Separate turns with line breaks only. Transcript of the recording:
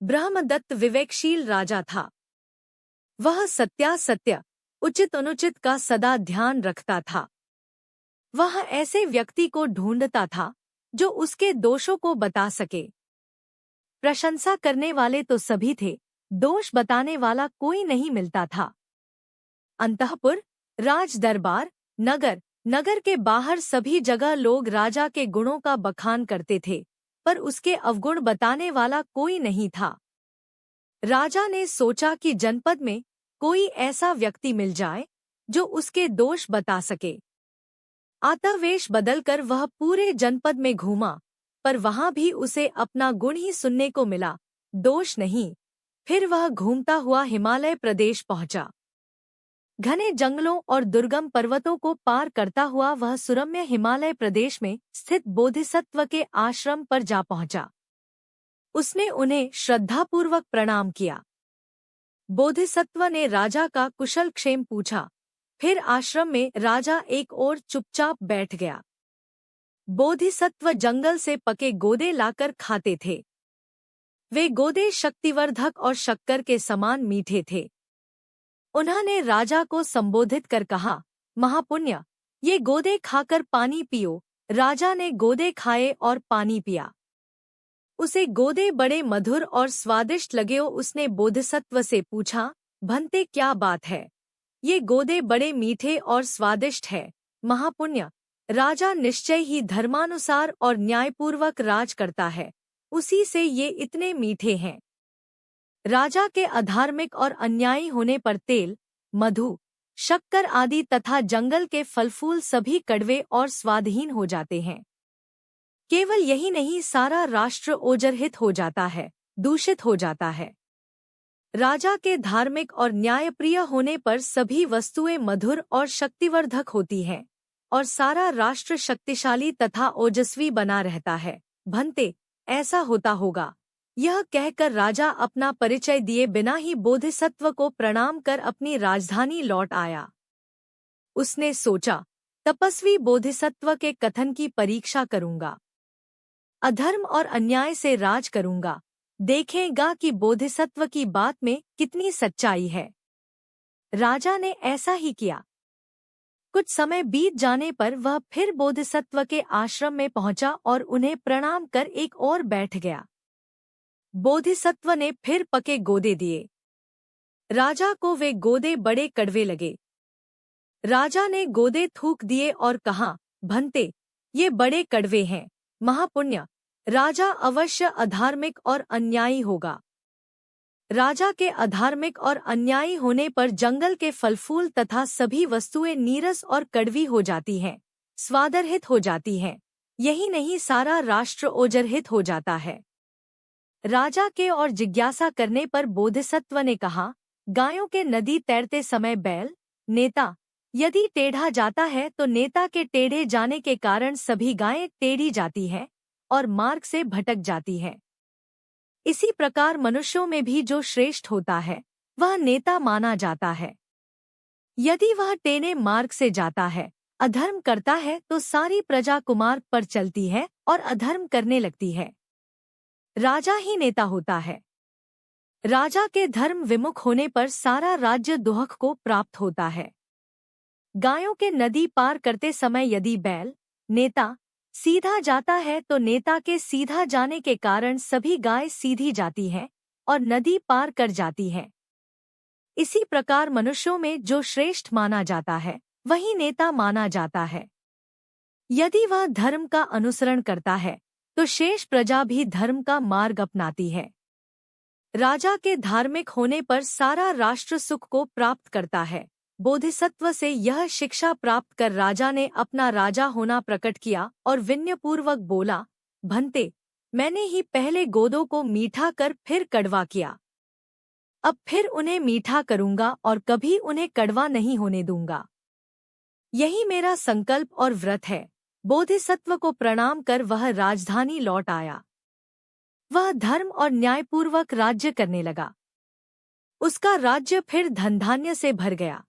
ब्रह्मदत्त विवेकशील राजा था। वह सत्यासत्य, उचित अनुचित का सदा ध्यान रखता था। वह ऐसे व्यक्ति को ढूंढता था जो उसके दोषों को बता सके। प्रशंसा करने वाले तो सभी थे, दोष बताने वाला कोई नहीं मिलता था। अंतःपुर, राज दरबार, नगर, नगर के बाहर सभी जगह लोग राजा के गुणों का बखान करते थे, पर उसके अवगुण बताने वाला कोई नहीं था। राजा ने सोचा कि जनपद में कोई ऐसा व्यक्ति मिल जाए जो उसके दोष बता सके। अतः वेश बदलकर वह पूरे जनपद में घूमा, पर वहां भी उसे अपना गुण ही सुनने को मिला, दोष नहीं। फिर वह घूमता हुआ हिमालय प्रदेश पहुंचा। घने जंगलों और दुर्गम पर्वतों को पार करता हुआ वह सुरम्य हिमालय प्रदेश में स्थित बोधिसत्व के आश्रम पर जा पहुंचा। उसने उन्हें श्रद्धापूर्वक प्रणाम किया। बोधिसत्व ने राजा का कुशल क्षेम पूछा। फिर आश्रम में राजा एक ओर चुपचाप बैठ गया। बोधिसत्व जंगल से पके गोदे लाकर खाते थे। वे गोदे शक्तिवर्धक और शक्कर के समान मीठे थे। उन्होंने राजा को संबोधित कर कहा, महापुण्य, ये गोदे खाकर पानी पियो। राजा ने गोदे खाए और पानी पिया। उसे गोदे बड़े मधुर और स्वादिष्ट लगे। उसने बोधिसत्व से पूछा, भंते क्या बात है? ये गोदे बड़े मीठे और स्वादिष्ट है। महापुण्य, राजा निश्चय ही धर्मानुसार और न्यायपूर्वक राज करता है, उसी से ये इतने मीठे हैं। राजा के अधार्मिक और अन्यायी होने पर तेल, मधु, शक्कर आदि तथा जंगल के फलफूल सभी कड़वे और स्वादहीन हो जाते हैं। केवल यही नहीं, सारा राष्ट्र ओजरहित हो जाता है, दूषित हो जाता है। राजा के धार्मिक और न्यायप्रिय होने पर सभी वस्तुएं मधुर और शक्तिवर्धक होती हैं, और सारा राष्ट्र शक्तिशाली तथा ओजस्वी बना रहता है। भंते, ऐसा होता होगा। यह कहकर राजा अपना परिचय दिए बिना ही बोधिसत्व को प्रणाम कर अपनी राजधानी लौट आया। उसने सोचा, तपस्वी बोधिसत्व के कथन की परीक्षा करूंगा, अधर्म और अन्याय से राज करूंगा, देखेगा कि बोधिसत्व की बात में कितनी सच्चाई है। राजा ने ऐसा ही किया। कुछ समय बीत जाने पर वह फिर बोधिसत्व के आश्रम में पहुंचा और उन्हें प्रणाम कर एक ओर बैठ गया। बोधिसत्व ने फिर पके गोदे दिए। राजा को वे गोदे बड़े कड़वे लगे। राजा ने गोदे थूक दिए और कहा, भंते, ये बड़े कड़वे हैं। महापुण्य, राजा अवश्य अधार्मिक और अन्यायी होगा। राजा के अधार्मिक और अन्यायी होने पर जंगल के फलफूल तथा सभी वस्तुएं नीरस और कड़वी हो जाती हैं, स्वादरहित हो जाती हैं। यही नहीं, सारा राष्ट्र ओजरहित हो जाता है। राजा के और जिज्ञासा करने पर बोधिसत्व ने कहा, गायों के नदी तैरते समय बैल, नेता यदि टेढ़ा जाता है तो नेता के टेढ़े जाने के कारण सभी गायें टेढ़ी जाती हैं और मार्ग से भटक जाती हैं। इसी प्रकार मनुष्यों में भी जो श्रेष्ठ होता है वह नेता माना जाता है। यदि वह टेढ़े मार्ग से जाता है, अधर्म करता है, तो सारी प्रजा कुमार्ग पर चलती है और अधर्म करने लगती है। राजा ही नेता होता है। राजा के धर्म विमुख होने पर सारा राज्य दुहक को प्राप्त होता है। गायों के नदी पार करते समय यदि बैल, नेता सीधा जाता है तो नेता के सीधा जाने के कारण सभी गाय सीधी जाती हैं और नदी पार कर जाती हैं। इसी प्रकार मनुष्यों में जो श्रेष्ठ माना जाता है वही नेता माना जाता है। यदि वह धर्म का अनुसरण करता है तो शेष प्रजा भी धर्म का मार्ग अपनाती है। राजा के धार्मिक होने पर सारा राष्ट्र सुख को प्राप्त करता है। बोधिसत्व से यह शिक्षा प्राप्त कर राजा ने अपना राजा होना प्रकट किया और विनयपूर्वक बोला, भंते, मैंने ही पहले गोदों को मीठा कर फिर कड़वा किया। अब फिर उन्हें मीठा करूंगा और कभी उन्हें कड़वा नहीं होने दूंगा। यही मेरा संकल्प और व्रत है। बोधिसत्व को प्रणाम कर वह राजधानी लौट आया। वह धर्म और न्यायपूर्वक राज्य करने लगा। उसका राज्य फिर धन धान्य से भर गया।